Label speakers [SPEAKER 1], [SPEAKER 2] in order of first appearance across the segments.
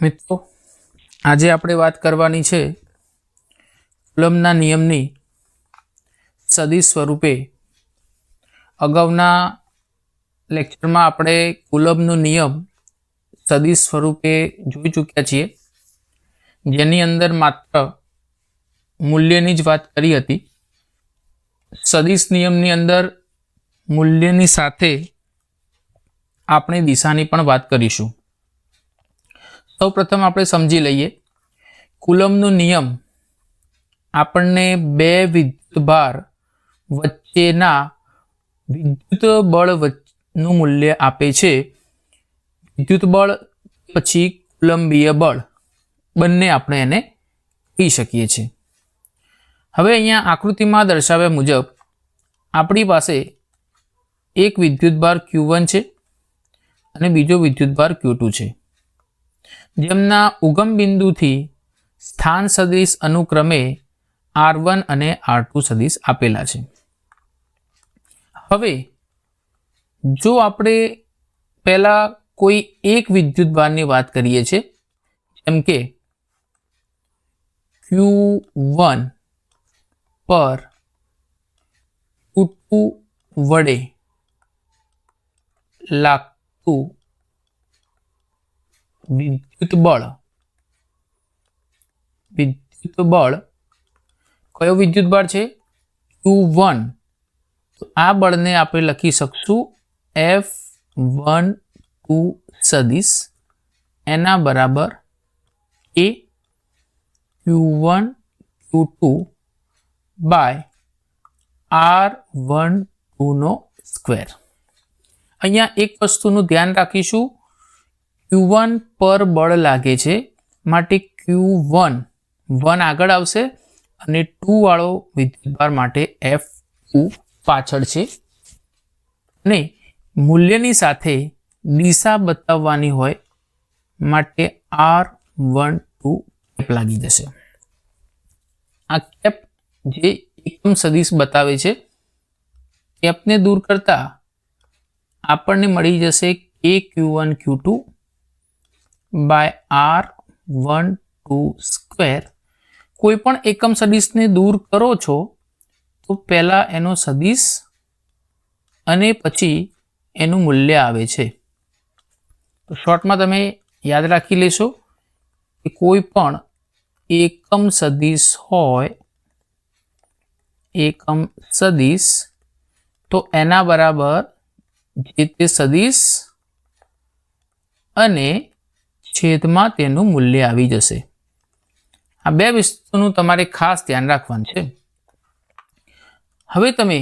[SPEAKER 1] મિત્રો આજે આપણે વાત કરવાની છે કુલમ્બના નિયમની સદિશ સ્વરૂપે. અગાઉના લેક્ચરમાં આપણે કુલમ્બનો નિયમ સદિશ સ્વરૂપે જોઈ ચૂક્યા છીએ, જેની અંદર માત્ર મૂલ્યની જ વાત કરી હતી. સદિશ નિયમની અંદર મૂલ્યની સાથે આપણે દિશાની પણ વાત કરીશું. સૌ પ્રથમ આપણે સમજી લઈએ કુલમ્બનો નિયમ આપણને બે વિદ્યુતભાર વચ્ચેના વિદ્યુત બળનું મૂલ્ય આપે છે. વિદ્યુત બળ પછી કુલંબીય બળ બંને આપણે એને કહી શકીએ છીએ. હવે અહીંયા આકૃતિમાં દર્શાવ્યા મુજબ આપણી પાસે એક વિદ્યુતભાર Q1 છે અને બીજો વિદ્યુતભાર Q2 છે, જેમના ઉગમ બિંદુથી સ્થાન સદિશ અનુક્રમે R1 અને R2 સદિશ આપેલા છે. હવે જો આપણે પહેલા કોઈ એક વિદ્યુતભારની વાત કરીએ છીએ, જેમ કે Q1 પર Q2 વડે લાગતું વિદ્યુત બળ કયો વિદ્યુતભાર છે? Q1. તો આ બળને આપણે લખી શકશું F12 સદિશ, એના બરાબર A Q1 Q2 by R12 no square. અહીંયા એક વસ્તુનું ધ્યાન રાખીશું, Q1 પર બળ લાગે છે માટે Q1 1 આગળ આવશે અને 2 વાળો વિદ્યુતભાર માટે F2 પાછળ છે. અને મૂલ્યની સાથે દિશા બતાવવાની હોય માટે R12 કેપ લાગી જશે. આ કેપ જે એકમ સદિશ બતાવે છે, કેપને દૂર કરતા આપણને મળી જશે કે Q1 Q2 by R12 square. કોઈ પણ એકમ સદિશને દૂર કરો છો તો પહેલા એનો સદિશ અને પછી એનું મૂલ્ય આવે છે. તો શોર્ટમાં તમે યાદ રાખી લેશો કે કોઈ પણ એકમ સદિશ હોય, એકમ સદિશ, તો એના બરાબર જે તે સદિશ અને છેદમાં તેનું મૂલ્ય આવી જશે. આ બે વસ્તુનું તમારે ખાસ ધ્યાન રાખવાનું છે. હવે તમે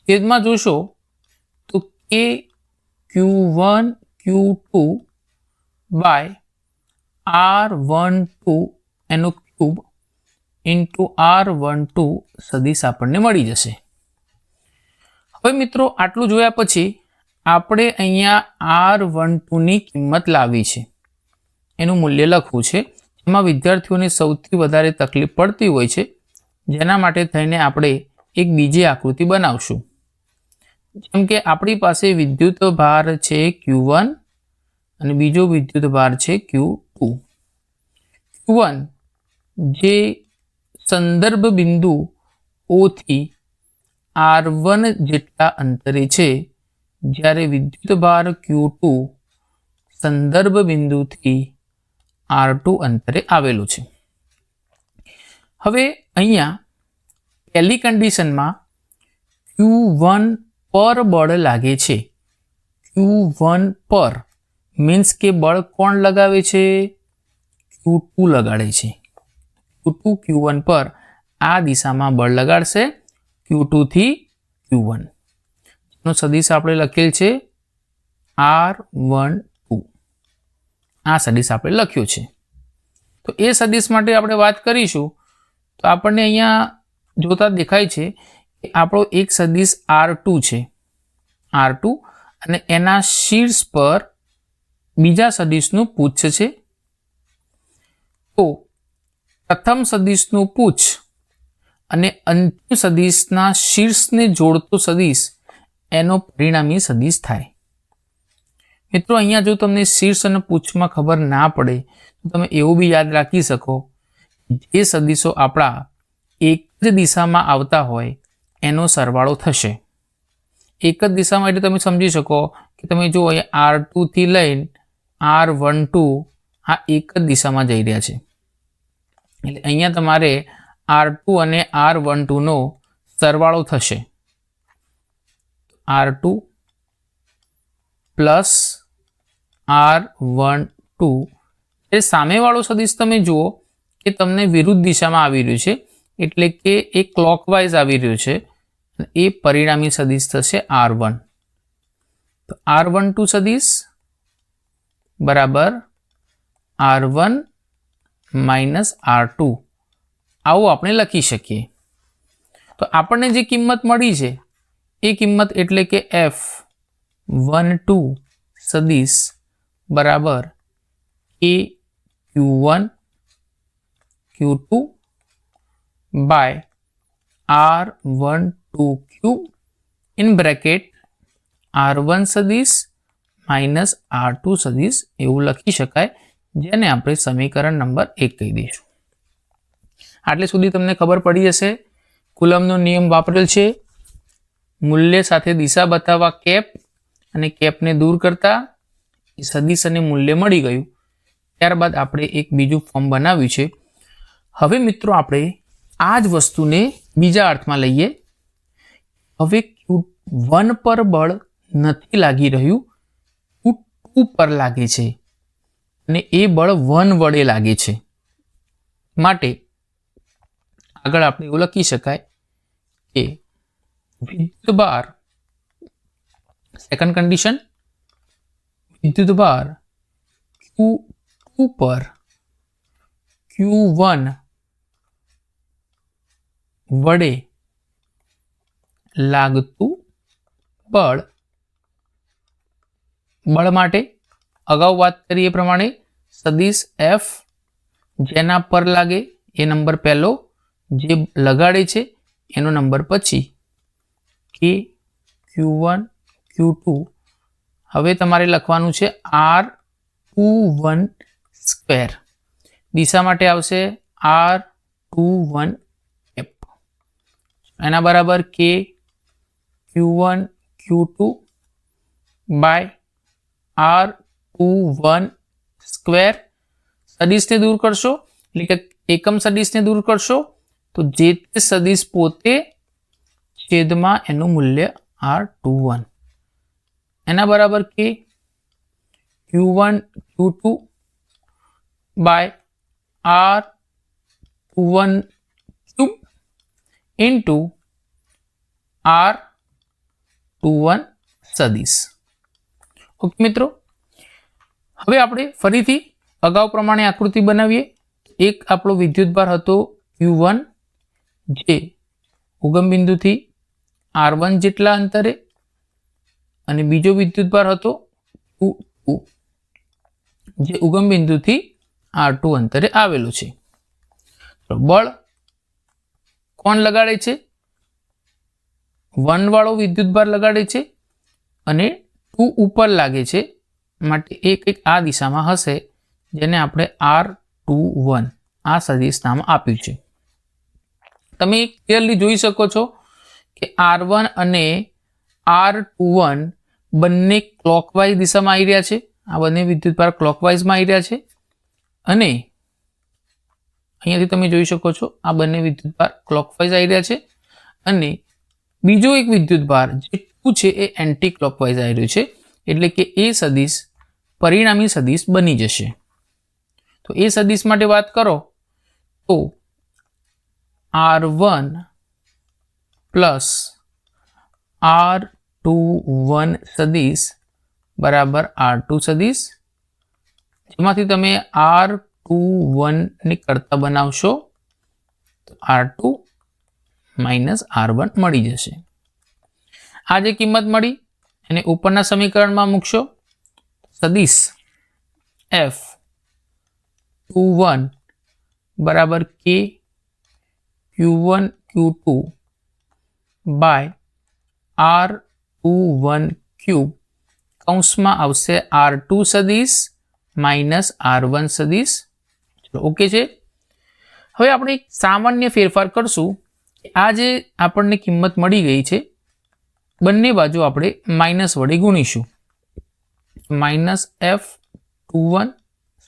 [SPEAKER 1] છેદમાં જોશો તો કે Q1 Q2 બાય R12 એનો ક્યુબ ઇન્ટુ R12 સદિશ આપણને મળી જશે. હવે મિત્રો આટલું જોયા પછી આપણે અહીંયા R12 ની કિંમત લાવવી છે, એનું મૂલ્ય લખવું છે. એમાં વિદ્યાર્થીઓને સૌથી વધારે તકલીફ પડતી હોય છે, જેના માટે થઈને આપણે એક બીજી આકૃતિ બનાવશું. જેમ કે આપણી પાસે વિદ્યુત ભાર છે Q1 અને બીજો વિદ્યુત ભાર છે Q2. Q1 જે સંદર્ભ બિંદુ O થી R1 જેટલા અંતરે છે, જ્યારે વિદ્યુત ભાર Q2 સંદર્ભ બિંદુથી R2 અંતરે આવેલું છે. હવે અહીંયા પહેલી કન્ડિશનમાં Q1 પર બળ લાગે છે. Q1 પર મીન્સ કે બળ કોણ લગાવે છે? Q2 લગાડે છે. Q2 Q1 પર આ દિશામાં બળ લગાડશે, Q2 થી Q1. નો સદિશ આપણે લખેલ છે R12. આ સદિશ આપણે લખ્યો છે. તો એ સદિશ માટે આપણે વાત કરીશું તો આપણને અહીંયા જોતા દેખાય છે કે આપણો એક સદિશ R2 છે, R2, અને એના શીર્ષ પર બીજા સદિશનું પુચ્છ છે. તો પ્રથમ સદિશનું પુચ્છ અને અંતિમ સદિશના શીર્ષને જોડતો સદિશ એનો પરિણામી સદિશ થાય. મિત્રો અહીંયા જો તમને શીર્ષ અને પૂંછમાં ખબર ના પડે તો તમે એવું બી યાદ રાખી શકો, જે સદીશો આપણા એક જ દિશામાં આવતા હોય એનો સરવાળો થશે. એક જ દિશામાં એટલે તમે સમજી શકો કે તમે જો અહીંયા R2 થી લઈને R12 આ એક જ દિશામાં જઈ રહ્યા છે. એટલે અહીંયા તમારે R2 અને R12 નો સરવાળો થશે. R2 પ્લસ R12 એ સામેવાળો સદિશ તમે જુઓ કે તમને વિરુદ્ધ દિશામાં આવી રહ્યું છે, એટલે કે એ ક્લોકવાઇઝ આવી રહ્યું છે. એ પરિણામી સદિશ થશે R1. તો R12 સદિશ બરાબર R1 માઇનસ R2 આવું આપણે લખી શકીએ. તો આપણને જે કિંમત મળી છે એ કિંમત એટલે કે F12 સદિશ બરાબર એ Q1 Q2 by R12 cube in bracket R1 સદિશ માઇનસ R2 સદિશ એવું લખી શકાય, જેને આપણે સમીકરણ નંબર 1 કહી દઈશું. આટલે સુધી તમને ખબર પડી હશે. કુલમનો નિયમ વાપરેલ છે. મૂલ્ય સાથે દિશા બતાવવા કેપ અને કેપને દૂર કરતા સદિશ અને મૂલ્ય મળી ગયું. ત્યારબાદ આપણે એક બીજું ફોર્મ બનાવ્યું છે. હવે મિત્રો આપણે આ જ વસ્તુને બીજા અર્થમાં લઈએ. હવે Q1 પર બળ નથી લાગી રહ્યું, Q2 પર લાગે છે અને એ બળ 1 વડે લાગે છે. માટે આગળ આપણે એવું લખી શકાય કે વિદ્યુતભાર, સેકન્ડ કન્ડિશન, વિદ્યુતભાર Q2 પર Q1 વડે લાગતું બળ માટે અગાઉ વાત કરી એ પ્રમાણે સદિશ F જેના પર લાગે એ નંબર પહેલો, જે લગાડે છે એનો નંબર પછી કે Q1 Q2. હવે તમારે લખવાનું છે R21 સ્ક્વેર. દિશા માટે આવશે R21 F એના બરાબર કે Q1 Q2 by R21 square. સદિશને દૂર કરશો એટલે કે એકમ સદિશને દૂર કરશો તો જે તે સદિશ પોતે છેદમાં એનું મૂલ્ય R21 એના બરાબર કે Q1 Q2 by R21 cube into R21 સદિશ. ઓકે મિત્રો, હવે આપણે ફરીથી અગાઉ પ્રમાણે આકૃતિ બનાવીએ. એક આપણો વિદ્યુતભાર હતો Q1 જે ઉગમ બિંદુથી R1 જેટલા અંતરે, અને બીજો વિદ્યુતભાર હતો Q2 જે ઉગમ બિંદુથી R2 અંતરે આવેલું છે. તો બળ કોણ લગાડે છે? 1 વાળો વિદ્યુતભાર લગાડે છે અને 2 ઉપર લાગે છે, માટે એ કંઈક આ દિશામાં હશે, જેને આપણે R21 આ સદિશ નામ આપ્યું છે. તમે ક્લિયરલી જોઈ શકો છો કે R1 અને R21 બંને ક્લોકવાઇઝ દિશામાં આવી રહ્યા છે. આ બંને વિદ્યુતભાર ક્લોકવાઇઝમાં આવી રહ્યા છે અને અહીંયાથી તમે જોઈ શકો છો આ બંને વિદ્યુતભાર ક્લોકવાઇઝ આવી રહ્યા છે અને બીજો એક વિદ્યુતભાર જે 2 છે એ એન્ટી ક્લોકવાઇઝ આવી રહ્યું છે, એટલે કે એ સદિશ પરિણામી સદિશ બની જશે. તો એ સદિશ માટે વાત કરો તો R1 પ્લસ R21 સદિશ બરાબર R2 સદિશ, જેમાંથી તમે R21 ને કરતા બનાવશો તો R2 માઇનસ R1 મળી જશે. આ જે કિંમત મળી એને ઉપરના સમીકરણમાં મૂકશો. સદિશ F21 બરાબર કે Q1 Q2 by R21 cube કૌંસમાં આવશે R2 સદિશ માઇનસ R1 સદિશ. ચલો ઓકે છે. હવે આપણે એક સામાન્ય ફેરફાર કરશું. આ જે આપણને કિંમત મળી ગઈ છે બંને બાજુ આપણે માઇનસ વડે ગુણીશું. માઇનસ F21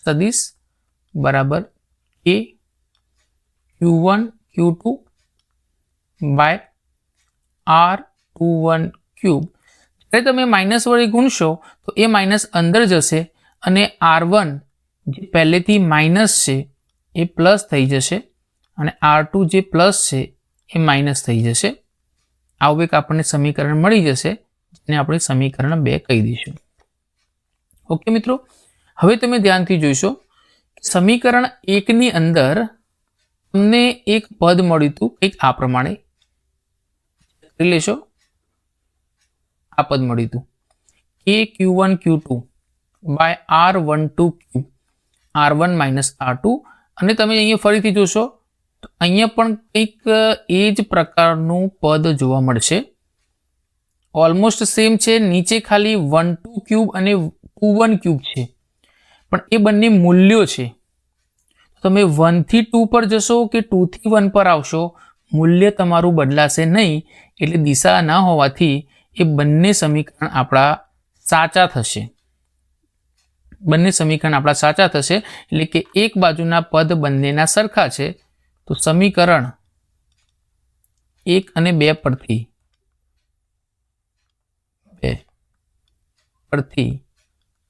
[SPEAKER 1] સદિશ બરાબર A Q1 Q2 by R21 cube. જ્યારે તમે માઇનસ વડે ગુણશો તો એ માઇનસ અંદર જશે અને R1 જે પહેલેથી માઇનસ છે એ પ્લસ થઈ જશે અને R2 જે પ્લસ છે એ માઇનસ થઈ જશે. આવું એક આપણને સમીકરણ મળી જશે જેને આપણે સમીકરણ 2 કહી દઈશું. ઓકે મિત્રો, હવે તમે ધ્યાનથી જોઈશો સમીકરણ 1 ની અંદર તમને એક પદ મળ્યું હતું કંઈક આ પ્રમાણે. કરી લેશો. આ પદ મળ્યું હતું કે Q1 Q2 by R12 cube R1 minus R2. અને તમે અહીંયા ફરીથી જોશો તો અહીંયા પણ કંઈક એ જ પ્રકારનું પદ જોવા મળશે. ઓલમોસ્ટ સેમ છે. નીચે ખાલી 12 ક્યુબ અને 21 ક્યુબ છે પણ એ બંને મૂલ્યો છે. તમે 1 થી 2 પર જશો કે 2 થી 1 પર આવશો મૂલ્ય તમારું બદલાશે નહીં. એટલે દિશા ન હોવાથી એ બંને સમીકરણ આપણા સાચા થશે. બંને સમીકરણ આપણા સાચા થશે એટલે કે એક બાજુના પદ બંનેના સરખા છે. તો સમીકરણ 1 અને 2 પરથી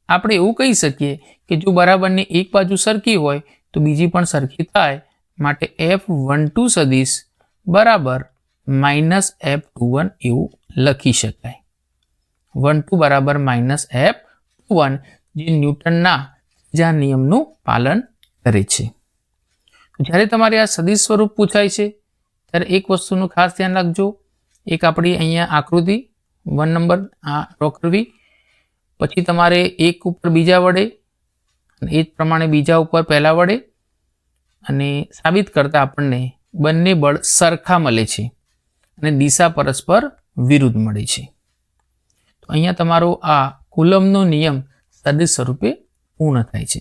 [SPEAKER 1] આપણે એવું કહી શકીએ કે જો બરાબરની એક બાજુ સરખી હોય તો બીજી પણ સરખી થાય. માટે F12 સદિશ બરાબર માઇનસ F21 એવું લખી શકાય. 12 બરાબર માઇનસ F21 જે ન્યૂટનના ત્રીજા નિયમનું પાલન કરે છે. જ્યારે તમારે આ સદિશ સ્વરૂપ પૂછાય છે ત્યારે એક વસ્તુનું ખાસ ધ્યાન રાખજો. એક આપણી અહીંયા આકૃતિ 1 નંબર આ ડ્રો કરવી. પછી તમારે એક ઉપર બીજા વડે અને એ જ પ્રમાણે બીજા ઉપર પહેલા વડે અને સાબિત કરતા આપણને બંને બળ સરખા મળે છે અને દિશા પરસ્પર વિરુદ્ધ મળે છે. તો અહીંયા તમારો આ કુલમ્બનો નિયમ સદિશ સ્વરૂપે પૂર્ણ થાય છે.